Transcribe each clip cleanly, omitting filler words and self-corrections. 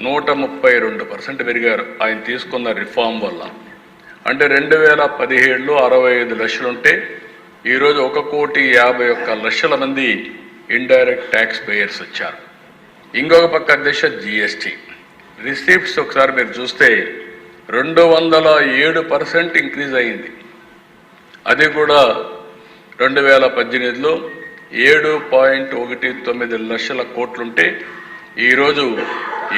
132% పెరిగారు ఆయన తీసుకున్న రిఫార్మ్ వల్ల. అంటే 2017లో 65 లక్షలుంటే ఈరోజు 1,51,00,000 మంది ఇండైరెక్ట్ ట్యాక్స్ పేయర్స్ వచ్చారు. ఇంకొక పక్క దిశ జిఎస్టీ రిసీప్ట్స్ ఒకసారి మీరు చూస్తే 207% ఇంక్రీజ్ అయింది. అది కూడా 2018లో 7.19 లక్షల కోట్లుంటే ఈరోజు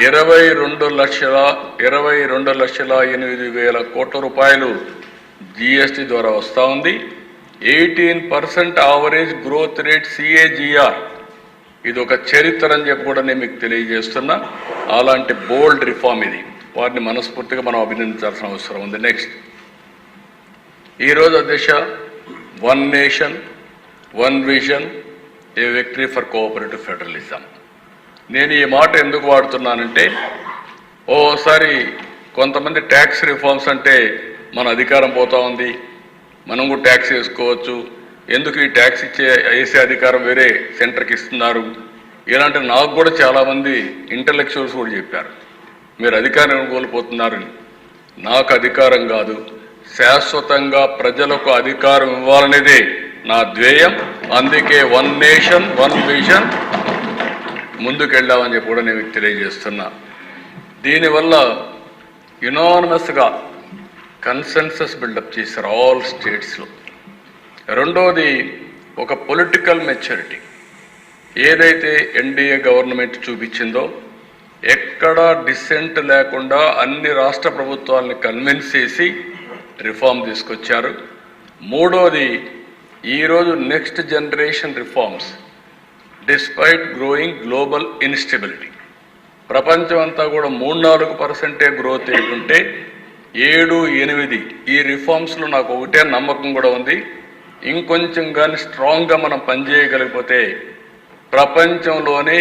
22,08,000 కోట్ల రూపాయలు జిఎస్టీ ద్వారా వస్తూ ఉంది. 18% యావరేజ్ గ్రోత్ రేట్ CAGR. ఇది ఒక చరిత్ర అని చెప్పి కూడా నేను మీకు తెలియజేస్తున్నా. అలాంటి బోల్డ్ రిఫార్మ్ ఇది. వారిని మనస్ఫూర్తిగా మనం అభినందించాల్సిన అవసరం ఉంది. నెక్స్ట్, ఈరోజు దిశ one nation one vision a victory for cooperative federalism. నేను ఈ మాట ఎందుకు వాడుతున్నానంటే ఓసారి కొంతమంది ట్యాక్స్ రిఫార్మ్స్ అంటే మన అధికారం పోతా ఉంది, మనం కూడా ట్యాక్స్ వేసుకోవచ్చు, ఎందుకు ఈ ట్యాక్స్ వేసే అధికారం వేరే సెంటర్కి ఇస్తున్నారు, ఇలాంటి నాకు కూడా చాలామంది ఇంటలెక్చువల్స్ కూడా చెప్పారు మీరు అధికారం కోల్పోతున్నారని. నాకు అధికారం కాదు, శాశ్వతంగా ప్రజలకు అధికారం ఇవ్వాలనేదే నా ధ్యేయం. అందుకే వన్ నేషన్ వన్ విజన్ ముందుకెళ్ళామని చెప్పి కూడా నేను తెలియజేస్తున్నా. దీనివల్ల యునానిమస్గా కన్సెన్సస్ బిల్డప్ చేశారు ఆల్ స్టేట్స్లో. రెండోది ఒక పొలిటికల్ మెచ్యూరిటీ ఏదైతే ఎన్డీఏ గవర్నమెంట్ చూపించిందో ఎక్కడా డిసెంట్ లేకుండా అన్ని రాష్ట్ర ప్రభుత్వాలని కన్విన్స్ చేసి రిఫార్మ్ తీసుకొచ్చారు. మూడోది ఈరోజు next generation reforms despite growing global instability, ప్రపంచం అంతా కూడా 3-4% గ్రోత్ ఏంటంటే 7-8 ఈ రిఫార్మ్స్లో నాకు ఒకటే నమ్మకం కూడా ఉంది. ఇంకొంచెం కానీ స్ట్రాంగ్గా మనం పనిచేయగలిగిపోతే ప్రపంచంలోనే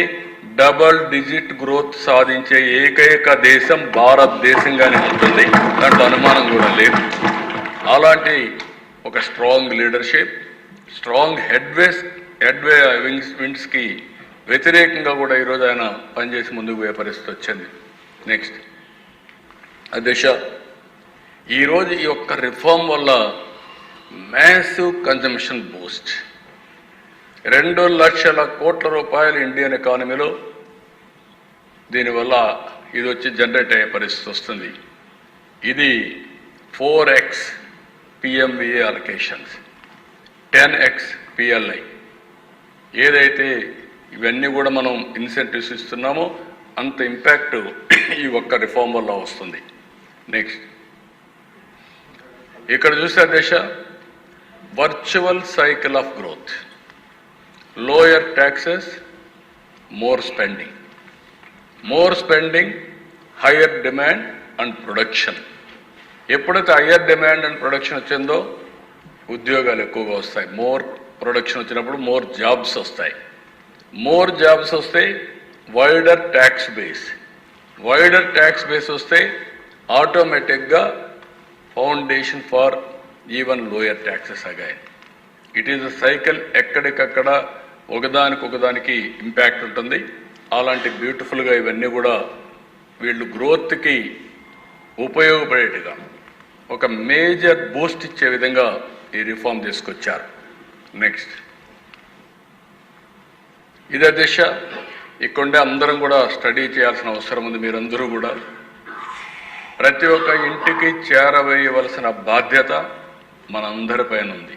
డబల్ డిజిట్ గ్రోత్ సాధించే ఏకైక దేశం భారతదేశంగానే ఉంటుంది, దాంట్లో అనుమానం కూడా లేదు. అలాంటి ఒక స్ట్రాంగ్ లీడర్షిప్, స్ట్రాంగ్ హెడ్వే విండ్స్కి వ్యతిరేకంగా కూడా ఈరోజు ఆయన పనిచేసి ముందుకు పోయే పరిస్థితి వచ్చింది. నెక్స్ట్ అధ్యక్ష, ఈరోజు ఈ యొక్క రిఫార్మ్ వల్ల మ్యాసివ్ కన్జంప్షన్ బూస్ట్ 2 లక్షల కోట్ల రూపాయలు ఇండియన్ ఎకానమీలో దీనివల్ల ఇది వచ్చి జనరేట్ అయ్యే పరిస్థితి వస్తుంది. ఇది 4x PMVA allocations, 10x PLI, ఏదైతే ఇవన్నీ కూడా మనం ఇన్సెంటివ్స్ ఇస్తున్నామో అంత ఇంపాక్ట్ ఈ ఒక్క రిఫార్మ్ వల్ల వస్తుంది. నెక్స్ట్ ఇక్కడ చూస్తే దేశ virtual cycle of growth, lower taxes, more spending, higher demand and production. ఎప్పుడైతే హయ్యర్ డిమాండ్ అండ్ ప్రొడక్షన్ వచ్చిందో ఉద్యోగాలు ఎక్కువగా వస్తాయి. మోర్ ప్రొడక్షన్ వచ్చినప్పుడు మోర్ జాబ్స్ వస్తాయి. మోర్ జాబ్స్ వస్తే వైడర్ ట్యాక్స్ బేస్ వస్తే ఆటోమేటిక్గా foundation for even lower taxes again. It is a cycle, ఎక్కడికక్కడ ఒకదానికి ఇంపాక్ట్ ఉంటుంది. అలాంటి బ్యూటిఫుల్గా ఇవన్నీ కూడా వీళ్ళు గ్రోత్కి ఉపయోగపడేట్టుగా ఒక మేజర్ బూస్ట్ ఇచ్చే విధంగా ఈ రిఫార్మ్ తీసుకొచ్చారు. నెక్స్ట్ ఇదే దిశ ఇక్కడే అందరం కూడా స్టడీ చేయాల్సిన అవసరం ఉంది. మీరందరూ కూడా ప్రతి ఒక్క ఇంటికి చేరవేయవలసిన బాధ్యత మనందరిపైన ఉంది.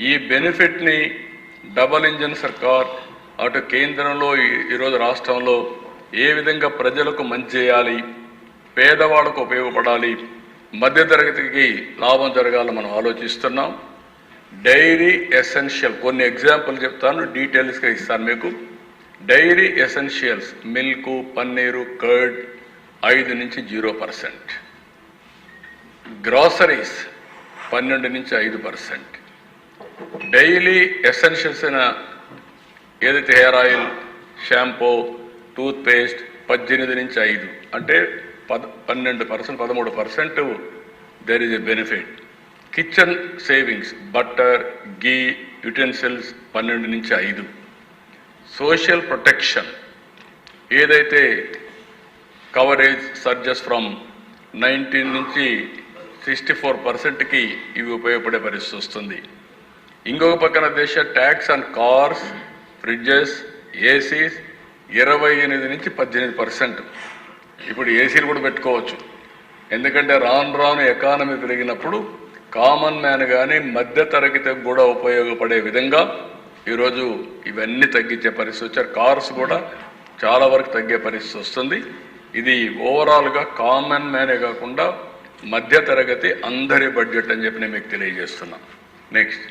ఈ బెనిఫిట్ని డబల్ ఇంజన్ సర్కార్ అటు కేంద్రంలో ఈరోజు రాష్ట్రంలో ఏ విధంగా ప్రజలకు మంచి చేయాలి, పేదవాళ్ళకు ఉపయోగపడాలి, మధ్యతరగతికి లాభం జరగాలని మనం ఆలోచిస్తున్నాం. డైరీ ఎసెన్షియల్ కొన్ని ఎగ్జాంపుల్ చెప్తాను, డీటెయిల్స్గా ఇస్తాను మీకు. Dairy essentials milk, paneer, curd 5 నుంచి 0%, గ్రాసరీస్ 12 నుంచి 5%, డైలీ ఎసెన్షియల్స్ అయిన ఏదైతే hair oil, shampoo, toothpaste 18 నుంచి 5 అంటే 12%, 13% there is a benefit. Kitchen savings butter, ghee, utensils 12 నుంచి 5. సోషల్ ప్రొటెక్షన్ ఏదైతే కవరేజ్ సర్జెస్ ఫ్రమ్ 19 నుంచి 64%కి ఇవి ఉపయోగపడే పరిస్థితి వస్తుంది. ఇంకొక పక్కన దేశ tax on cars, fridges, ACs 28 నుంచి 18%. ఇప్పుడు ఏసీలు కూడా పెట్టుకోవచ్చు. ఎందుకంటే రాను ఎకానమీ పెరిగినప్పుడు కామన్ మ్యాన్ కానీ మధ్య తరగతికి కూడా ఉపయోగపడే విధంగా ఈరోజు ఇవన్నీ తగ్గించే పరిస్థితి వచ్చారు. కార్స్ కూడా చాలా వరకు తగ్గే పరిస్థితి వస్తుంది. ఇది ఓవరాల్గా కామన్ మ్యానే కాకుండా మధ్య తరగతి అందరి బడ్జెట్ అని చెప్పి నేను మీకు తెలియజేస్తున్నా. నెక్స్ట్,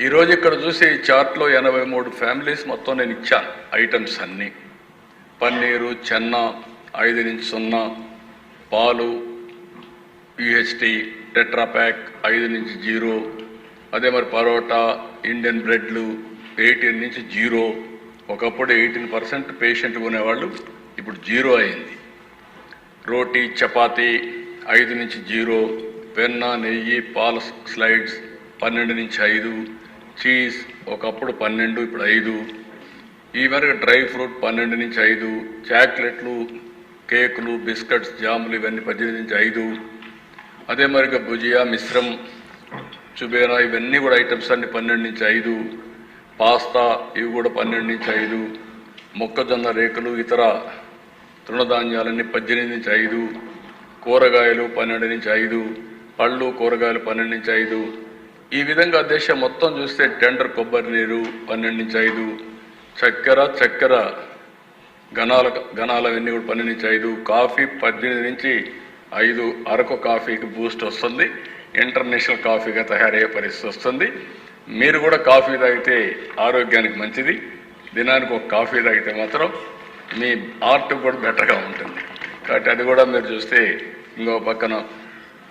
ఈరోజు ఇక్కడ చూసి చార్ట్లో 83 ఫ్యామిలీస్ మొత్తం నేను ఇచ్చాను ఐటమ్స్ అన్నీ. పన్నీరు, చెన్న 5 నుంచి 0, పాలు యూహెచ్టీ టెట్రాప్యాక్ 5 నుంచి 0, అదే మరి పరోటా, ఇండియన్ బ్రెడ్లు 18 నుంచి 0. ఒకప్పుడు 18% పేషెంట్ కొనేవాళ్ళు, ఇప్పుడు 0 అయింది. రోటీ, చపాతీ 5 నుంచి 0, వెన్న, నెయ్యి, పాల స్లైడ్స్ 12 నుంచి 5, చీజ్ ఒకప్పుడు 12, ఇప్పుడు 5. ఈ వరకు డ్రై ఫ్రూట్ 12 నుంచి 5, చాక్లెట్లు, కేకులు, బిస్కెట్స్, జాములు ఇవన్నీ 18 నుంచి 5. అదే మరిగా భుజియా, మిశ్రం, చుబేరా ఇవన్నీ కూడా ఐటమ్స్ అన్ని 12 నుంచి 5. పాస్తా ఇవి కూడా 12 నుంచి 5. మొక్కజొన్న రేకులు, ఇతర తృణధాన్యాలన్నీ 18 నుంచి 5. కూరగాయలు 12 నుంచి 5. పళ్ళు, కూరగాయలు 12 నుంచి 5. ఈ విధంగా దేశం మొత్తం చూస్తే టెండర్ కొబ్బరి నీరు 12 నుంచి 5. చక్కెర గణాలవన్నీ కూడా 12 నుంచి 5. కాఫీ 18 నుంచి 5. అరకు కాఫీకి బూస్ట్ వస్తుంది, ఇంటర్నేషనల్ కాఫీగా తయారయ్యే పరిస్థితి వస్తుంది. మీరు కూడా కాఫీ తాగితే ఆరోగ్యానికి మంచిది. దినానికి ఒక కాఫీ తాగితే మాత్రం మీ ఆర్ట్ కూడా బెటర్గా ఉంటుంది. కాబట్టి అది కూడా మీరు చూస్తే ఇంకో పక్కన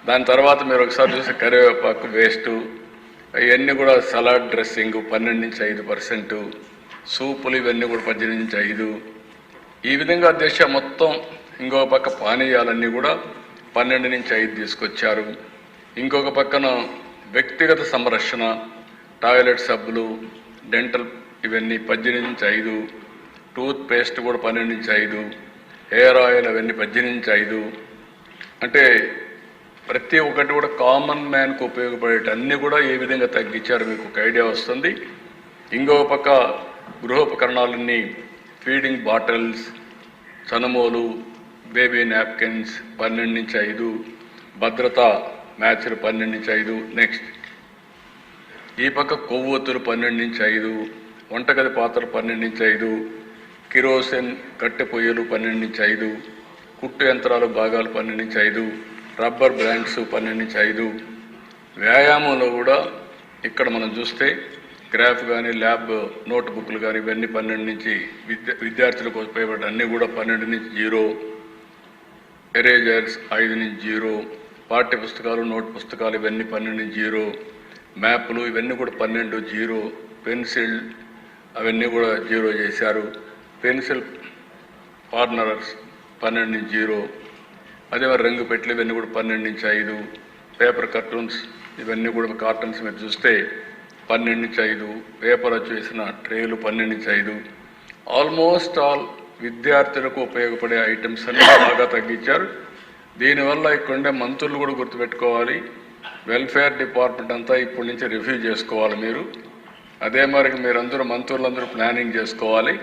దాని తర్వాత మీరు ఒకసారి చూస్తే కరివేపాకు వేస్టు ఇవన్నీ కూడా సలాడ్ డ్రెస్సింగ్ 12 నుంచి 5%. సూపులు ఇవన్నీ కూడా 18 నుంచి 5. ఈ విధంగా దేశం మొత్తం ఇంకొక పక్క పానీయాలన్నీ కూడా 12 నుంచి 5 తీసుకొచ్చారు. ఇంకొక పక్కన వ్యక్తిగత సంరక్షణ, టాయిలెట్ సబ్బులు, డెంటల్ ఇవన్నీ 18 నుంచి 5. టూత్ పేస్ట్ కూడా 12 నుంచి 5. హెయిర్ ఆయిల్ అవన్నీ 18 నుంచి 5. అంటే ప్రతి ఒక్కటి కూడా కామన్ మ్యాన్కు ఉపయోగపడేటన్నీ కూడా ఏ విధంగా తగ్గించారు మీకు ఒక ఐడియా వస్తుంది. ఇంకొక పక్క గృహోపకరణాలన్నీ ఫీడింగ్ బాటిల్స్, చనుమోలు, బేబీ నాప్కిన్స్ 12 నుంచి 5. భద్రతా మ్యాచ్లు 12 నుంచి 5. నెక్స్ట్, ఈ పక్క కొవ్వొత్తులు 12 నుంచి 5. వంటగది పాత్రలు 12 నుంచి 5. కిరోసిన్ కట్టె పొయ్యలు 12 నుంచి 5. కుట్టు యంత్రాలు భాగాలు 12 నుంచి 5. రబ్బర్ బ్రాండ్స్ 12 నుంచి 5. వ్యాయామంలో కూడా ఇక్కడ మనం చూస్తే గ్రాఫ్ కానీ, ల్యాబ్ నోట్బుక్లు కానీ ఇవన్నీ 12 నుంచి విద్యార్థులకు ఉపయోగపడే అన్నీ కూడా 12 నుంచి 0. ఎరేజర్స్ 5 నుంచి 0. పాఠ్య పుస్తకాలు, నోట్ పుస్తకాలు ఇవన్నీ 12 నుంచి 0. మ్యాప్లు ఇవన్నీ కూడా 12 0. పెన్సిల్ అవన్నీ కూడా 0 చేశారు. పెన్సిల్ పార్ట్నర్స్ 12 నుంచి 0. అదే మరి రంగు పెట్లు ఇవన్నీ కూడా 12 నుంచి 5. పేపర్ కార్టూన్స్ ఇవన్నీ కూడా కార్టూన్స్ మీరు చూస్తే 12 నుంచి 5. పేపర్ వచ్చి వేసిన ట్రేలు 12 నుంచి 5. ఆల్మోస్ట్ ఆల్ విద్యార్థులకు ఉపయోగపడే ఐటమ్స్ అన్ని బాగా తగ్గించారు. దీనివల్ల ఇక్కడ ఉండే మంత్రులు కూడా గుర్తుపెట్టుకోవాలి, వెల్ఫేర్ డిపార్ట్మెంట్ అంతా ఇప్పటి నుంచి రివ్యూ చేసుకోవాలి మీరు. అదే మరి మీరందరూ మంత్రులందరూ ప్లానింగ్ చేసుకోవాలి.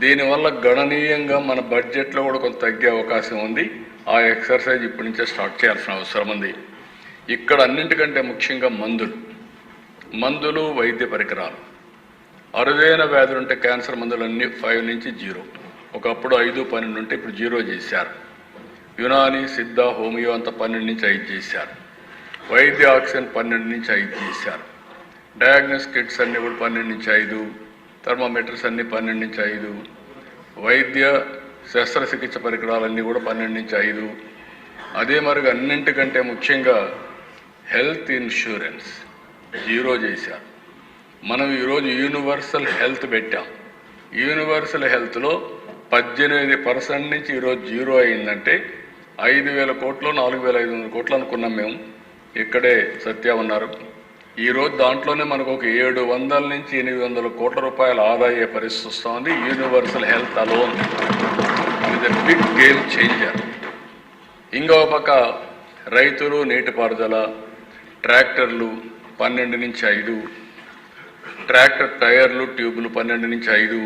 దీనివల్ల గణనీయంగా మన బడ్జెట్లో కూడా కొంత తగ్గే అవకాశం ఉంది. ఆ ఎక్సర్సైజ్ ఇప్పటి నుంచే స్టార్ట్ చేయాల్సిన అవసరం ఉంది. ఇక్కడ అన్నింటికంటే ముఖ్యంగా మందులు, వైద్య పరికరాలు. అరుదైన వ్యాధులు ఉంటే క్యాన్సర్ మందులన్నీ 5 నుంచి 0. ఒకప్పుడు 5, 12 ఉంటే ఇప్పుడు 0 చేశారు. యునాని, సిద్ధ, హోమియో అంతా 12 నుంచి 5 చేశారు. వైద్య ఆక్సిజన్ 12 నుంచి 5 చేశారు. డయాగ్నోస్ కిట్స్ అన్నీ కూడా 12 నుంచి 5. థర్మోమీటర్స్ అన్నీ 12 నుంచి 5. వైద్య శస్త్రచికిత్స పరికరాలన్నీ కూడా 12 నుంచి 5. అదే మరిగా అన్నింటికంటే ముఖ్యంగా హెల్త్ ఇన్సూరెన్స్ 0 చేశారు. మనం ఈరోజు యూనివర్సల్ హెల్త్ పెట్టాం. యూనివర్సల్ హెల్త్లో 18% నుంచి ఈరోజు 0 అయిందంటే 5,000 కోట్లు 4,500 కోట్లు అనుకున్నాం మేము. ఇక్కడే సత్య ఉన్నారు. ఈరోజు దాంట్లోనే మనకు ఒక 700 నుంచి 800 కోట్ల రూపాయల ఆదాయ పరిస్థితి వస్తుంది universal health alone. Big game changer. ఇంకో పక్క రైతులు, నీటిపారుదల, ట్రాక్టర్లు 12 నుంచి 5, ట్రాక్టర్ టైర్లు, ట్యూబులు 12 నుంచి 5,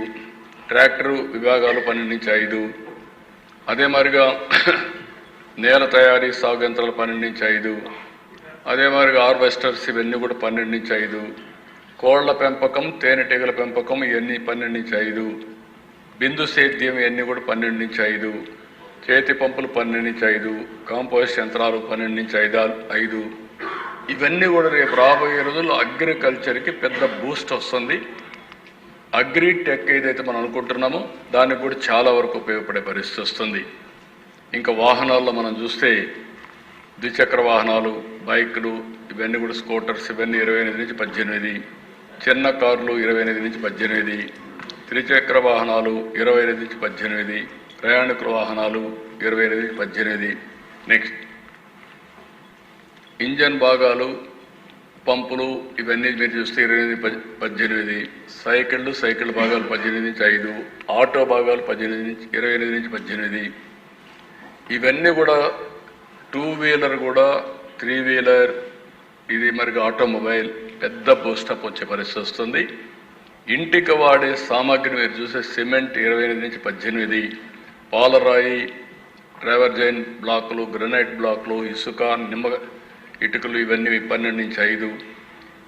ట్రాక్టరు విభాగాలు 12 నుంచి 5, అదే మరిగా నేల తయారీ సాగు యంత్రాలు 12 నుంచి 5, అదే మరిగా హార్వెస్టర్స్ ఇవన్నీ కూడా 12 నుంచి 5, కోళ్ల పెంపకం, తేనెటీగల పెంపకం ఇవన్నీ 12 నుంచి 5, బిందు సేద్యం ఇవన్నీ కూడా 12 నుంచి 5, చేతి పంపులు 12 నుంచి 5, కాంపోస్ట్ యంత్రాలు 12 నుంచి 5. ఇవన్నీ కూడా రేపు రాబోయే రోజుల్లో అగ్రికల్చర్కి పెద్ద బూస్ట్ వస్తుంది. అగ్రి టెక్ ఏదైతే మనం అనుకుంటున్నామో దానికి కూడా చాలా వరకు ఉపయోగపడే పరిస్థితి వస్తుంది. ఇంకా వాహనాల్లో మనం చూస్తే ద్విచక్ర వాహనాలు, బైకులు ఇవన్నీ కూడా స్కూటర్స్ ఇవన్నీ 28 నుంచి 18, చిన్న కార్లు 28 నుంచి 18, త్రిచక్ర వాహనాలు 25 నుంచి 18, ప్రయాణికుల వాహనాలు 25 నుంచి 18. నెక్స్ట్ ఇంజన్ భాగాలు, పంపులు ఇవన్నీ మీరు చూస్తే 28 18, సైకిల్ భాగాలు 18 నుంచి 5, ఆటో భాగాలు 28 నుంచి 18. ఇవన్నీ కూడా 2 వీలర్ కూడా 3 వీలర్ ఇది మరి ఆటోమొబైల్ పెద్ద బూస్టప్ వచ్చే పరిస్థితి వస్తుంది. ఇంటికి వాడే సామాగ్రి మీరు చూసే సిమెంట్ 28 నుంచి 18, పాలరాయి, ట్రావర్జైన్ బ్లాకులు, గ్రనైట్ బ్లాకులు, ఇసుక, ఇటుకలు ఇవన్నీ 12 నుంచి 5,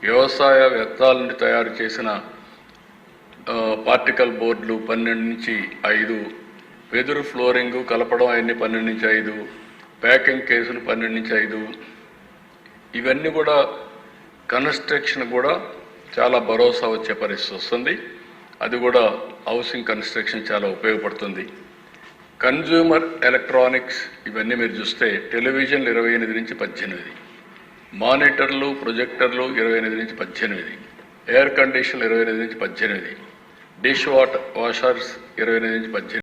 వ్యవసాయ వ్యర్థాల నుండి తయారు చేసిన పార్టికల్ బోర్డులు 12 నుంచి 5, వెదురు ఫ్లోరింగ్ కలపడం అవన్నీ 12 నుంచి 5, ప్యాకింగ్ కేసులు 12 నుంచి 5. ఇవన్నీ కూడా కన్స్ట్రక్షన్ కూడా చాలా భరోసా వచ్చే పరిస్థితి వస్తుంది. అది కూడా హౌసింగ్ కన్స్ట్రక్షన్ చాలా ఉపయోగపడుతుంది. కన్జ్యూమర్ ఎలక్ట్రానిక్స్ ఇవన్నీ మీరు చూస్తే టెలివిజన్లు 28 నుంచి 18, మానిటర్లు, ప్రొజెక్టర్లు 28 నుంచి 18, ఎయిర్ కండిషన్లు 28 నుంచి 18, డిష్ వాషర్స్ 28 నుంచి 18.